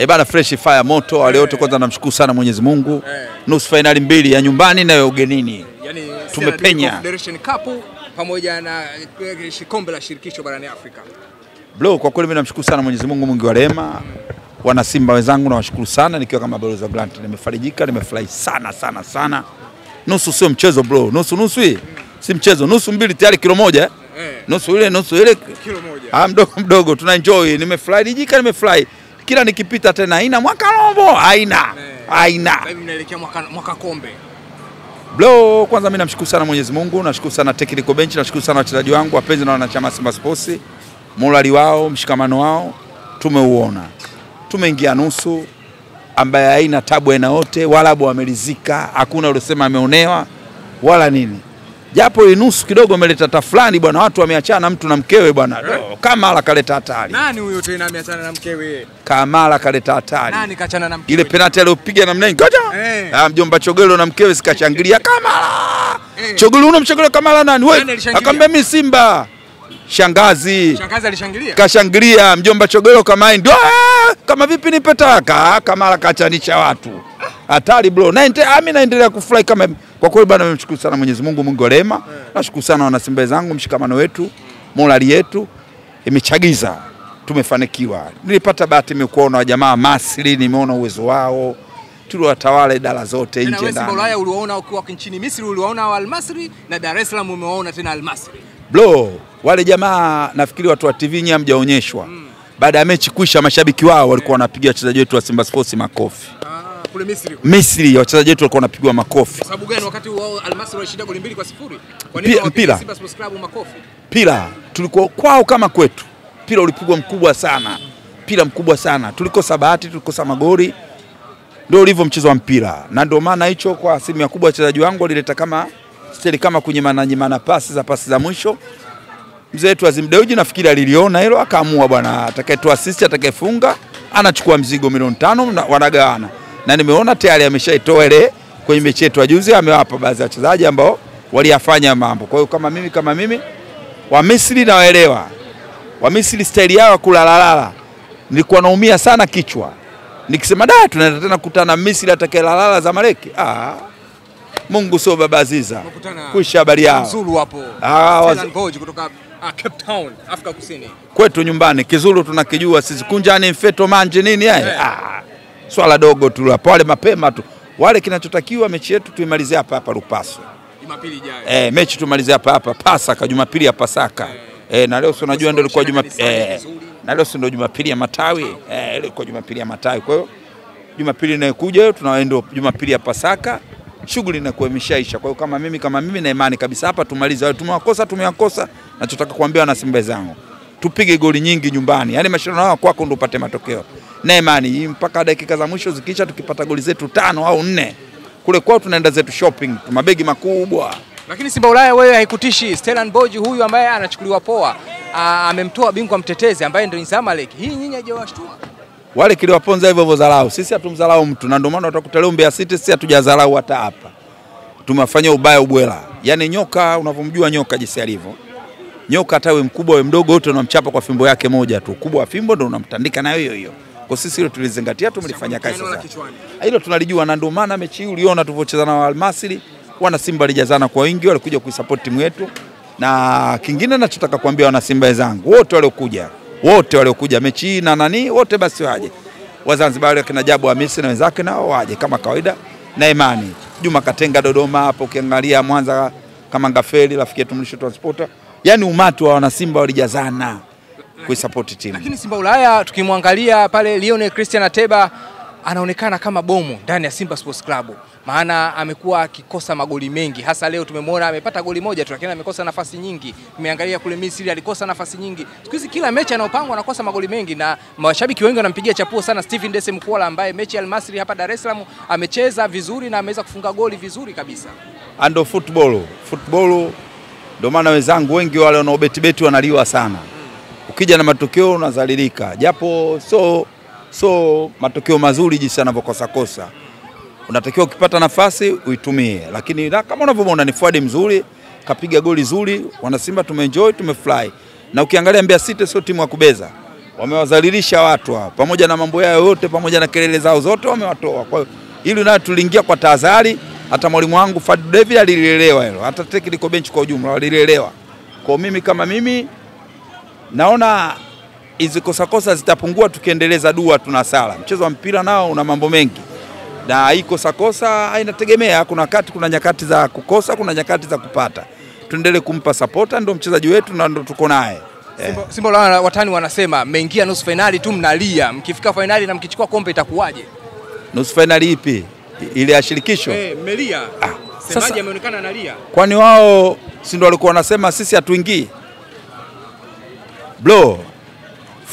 Bana fresh fire moto wale wote kwanza namshukuru sana Mwenyezi Mungu. Nusu finali mbili ya nyumbani na ya ugenini. Yani tumepenya Federation Cup pamoja na kombe la shirikisho barani Afrika. Bro, kwa kweli mimi namshukuru sana Mwenyezi Mungu mwingi wa rehema. Wana Simba wenzangu nawashukuru sana nikiwa kama balozi wa Grant. Nimefarijika, nimefurahi sana. Nusu sio mchezo bro. Nusu hii si mchezo. Nusu mbili tayari kilo moja. Nusu ile kilo moja. Mdogo tuna enjoy. Nimefarijika, nimefurahi. Kila nikipita tena haina mwaka robo, haina. Sasa hivi mnaelekea mwaka kombe. Bro, kwanza mimi namshukuru sana Mwenyezi Mungu, nashukuru sana technical bench, nashukuru sana wachezaji wangu, wapenzi na wanachama Simba Sports. Morali wao, mshikamano wao tumeuona. Tumeingia nusu ambaye haina tabu aina yote, wala wamelizika, hakuna uliosema ameonewa wala nini. Japo hii nusu kidogo imeleta tafulani bwana, watu wameachana mtu na mkewe bwana. Kamala kaleta hatari. Nani huyo tena ameachana na mkewe? Kamala kaleta hatari. Nani kaachana na mkewe? Ile penalty aliyopiga na mnengi. Ngoja. Mjomba Chogelo na mkewe sikachangilia Kamala. Chogelo unamshangilia Kamala nani? Wewe. Akamwambia mimi Simba. Shangazi alishangilia. Kashangilia mjomba Chogelo kama ndio kama vipi nipe taka. Kamala kachanisha watu. Hatari bro. Mimi naendelea kufurahi kama kwa kweli bwana, nimshukuru sana Mwenyezi Mungu mwingi wa rehema. Nashukuru sana wana Simba zangu, mshikamano wetu, morali yetu imechagiza, tumefanikiwa. Nilipata bahati nimekuona wa jamaa Masri, nimeona uwezo wao. Tuliwatawala idara zote nje ndani. Simba Ulaya uliwaona ukiwa nchini Misri, uliwaona Al Masry na Dar es Salaam umewaona tena Al Masry. Bro, wale jamaa nafikiri watu wa TV nyinyi hamjaonyeshwa. Baada ya mechi kuisha mashabiki wao walikuwa wanapiga wachezaji wetu wa Simba Sports makofi. Kule Misri wachezaji wetu walikuwa wanapigwa makofi. Kwa sababu gani wakati wao Al Masry walishinda goli 2-0? Kwa nini wapiga Simba Sports Club makofi? Pila tulikuwa kwao kama kwetu. Pila ulipigwa mkubwa sana. Pila mkubwa sana. Tulikosa bahati, tulikosa magoli. Ndio ulivyo mchezo wa mpira. Na ndio maana hicho kwa asilimia kubwa wachezaji wangu walileta kama steli kama kunyimana pasi za mwisho. Mzee wetu Azim Dewji nafikiri aliliona hilo akaamua bwana atakayetoa assist atakayefunga anachukua mzigo milioni 5 wanagawana. Na nimeona tayari ameshaitoa ile kwenye mechi yetu juzi, amewapa baadhi ya wachezaji ambao waliyafanya mambo. Kwa hiyo kama mimi wa Misri na waelewa. Wa Misri style yao kulalala. Nilikuwa naumia sana kichwa. Nikisema tunaenda tena kukutana Misri atakayelalala za Maleki. Mungu sio baba Aziza. Kuisha habari yao. Zulu hapo. Stellenbosch kutoka Cape Town, Afrika Kusini. Kwetu nyumbani Kizulu tunakijua sisi, kunjani mfeto manje nini swala dogo tu hapo, wale mapema tu. Wale kinachotakiwa mechi yetu tuimalize hapa Lupaso. Jumapili ijayo. Mechi tumalize hapa Pasaka, Jumapili ya Pasaka. Na leo unajua ndio ilikuwa Jumapili. Na leo ndio Jumapili ya Matawi. Ile ilikuwa Jumapili ya Matawi. Kwa hiyo Jumapili inayokuja hiyo tunaenda Jumapili ya Pasaka. Shughuli inakuwa imeshaisha. Kwa hiyo kama mimi na imani kabisa hapa tumalize. Wale tumewakosa. Nachotaka kuambia na Simba zangu, tupige goli nyingi nyumbani. Yaani mashindano haya kwako ndio upate matokeo. Na imani mpaka dakika za mwisho zikisha tukipata goli zetu 5 au 4. Kule kwao tunaenda zetu shopping, mabegi makubwa. Lakini Simba Ulaya wewe haikutishi. Stellenbosch huyu ambaye anachukuliwa poa, amemtoa bingwa mtetezi ambaye ndio Zamalek. Hii nyinyi hajawashtua. Wale kiliwaponza hivyo dharau. Sisi hatumdharau mtu, na ndio maana utakuta leo Mbeya City sisi hatujadharau hata hapa. Tumefanya ubaya ubwela. Yaani nyoka, unavomjua nyoka jinsi alivyo. Nyoka hata wewe mkubwa wewe mdogo wote unamchapa kwa fimbo yake moja tu. Kubwa wa fimbo ndio unamtandika nayo hiyo. Kwa sisi hilo tulizingatia, tumelifanya kazi sasa. Hilo tunalijua, na ndio maana mechi hii uliona tulivyocheza na Al Masry, wana Simba walijazana kwa wingi, walikuja kuisupport timu yetu. Na kingine ninachotaka kuambia wana Simba wenzangu, wote waliokuja mechi hii na wote basi waje. Wazanzibari kina Jabu Hamisi na wenzake nao waje kama kawaida na imani. Juma Katenga Dodoma hapo, ukiangalia Mwanza kama Ngafeli rafiki yetu Mlisho Transporter. Yaani umati wa wana Simba walijazana kuisupport timu. Lakini Simba Ulaya tukimwangalia pale Lionel Christian Ateba anaonekana kama bomu ndani ya Simba Sports Club. Maana amekuwa akikosa magoli mengi. Hasa leo tumemwona amepata goli moja tu, lakini amekosa nafasi nyingi. Tumeangalia kule Misri alikosa nafasi nyingi. Siku hizi kila mechi anayopangwa anakosa magoli mengi, na mashabiki wengi wanampigia chapuo sana Stephen Dese Mkwala ambaye mechi ya Al Masry hapa Dar es Salaam amecheza vizuri na ameweza kufunga goli vizuri kabisa. Ando football ndio maana wenzangu wengi wale wanaobeti wanaliwa sana. Ukija na matokeo unazalilika. Japo so matokeo mazuri jinsi anavyokosa. Unatakiwa ukipata nafasi uitumie. Lakini kama unavyoona ni Fuadi mzuri, kapiga goli zuri, wana Simba tumeenjoy, tumefly. Na ukiangalia Mbeya City sio timu ya kubeza. Wamewazalilisha watu hapa pamoja na mambo yao yote, pamoja na kelele zao zote wamewatoa. Kwa hiyo hili nayo tuliingia kwa tahadhari, hata mwalimu wangu Fadlu David alilielewa hilo, hata technical bench kwa ujumla walielewa. Kwa mimi kama mimi naona hizo kosa zitapungua tukiendeleza dua tunasala. Mchezo wa mpira nao una mambo mengi. Na hii kosa inategemea, kuna wakati kuna nyakati za kukosa, kuna nyakati za kupata. Tuendelee kumpa support, ndio mchezaji wetu na ndio tuko naye. Simba watani wanasema mmeingia nusu finali tu mnalia, mkifika finali na mkichukua kombe itakuwaje? Nusu finali ipi? Ile ya shirikisho? Mmelia. Semaji ameonekana analia. Kwani wao si ndio walikuwa wanasema sisi hatuingii? Bro,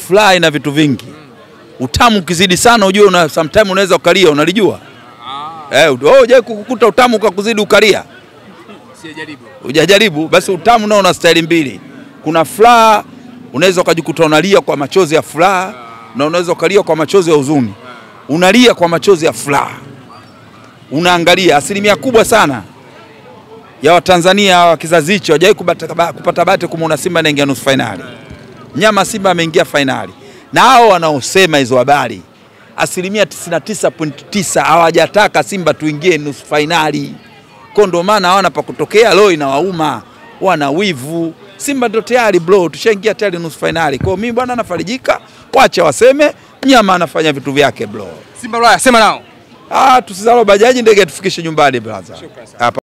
fly na vitu vingi. Utamu ukizidi sana unajua sometimes unaweza ukalia, unalijua? Je, kukukuta utamu ukakuzidi ukalia? Sijajaribu. Hujajaribu, basi utamu nao una style mbili. Kuna furaha, unaweza ukajikuta unalia kwa machozi ya furaha, na unaweza ukalia kwa machozi ya huzuni. Unalia kwa machozi ya furaha. Unaangalia asilimia kubwa sana ya Watanzania wa kizazi hicho hawajawahi kupata bahati kumuona Simba anaingia nusu finali. Nyama Simba ameingia finali. Na hao wanaosema hizo habari asilimia 99.9 hawajataka Simba tuingie nusu finali. Kwa ndio maana hawana pa kutokea, leo inawauma, wana wivu. Simba ndio tayari bro, tushaingia tayari nusu finali. Kwa mimi bwana nafarijika, wacha waseme, Nyama anafanya vitu vyake bro. Simba Ulaya sema nao. Tusizalo bajaji ndege tufikishe nyumbani brother. Hapa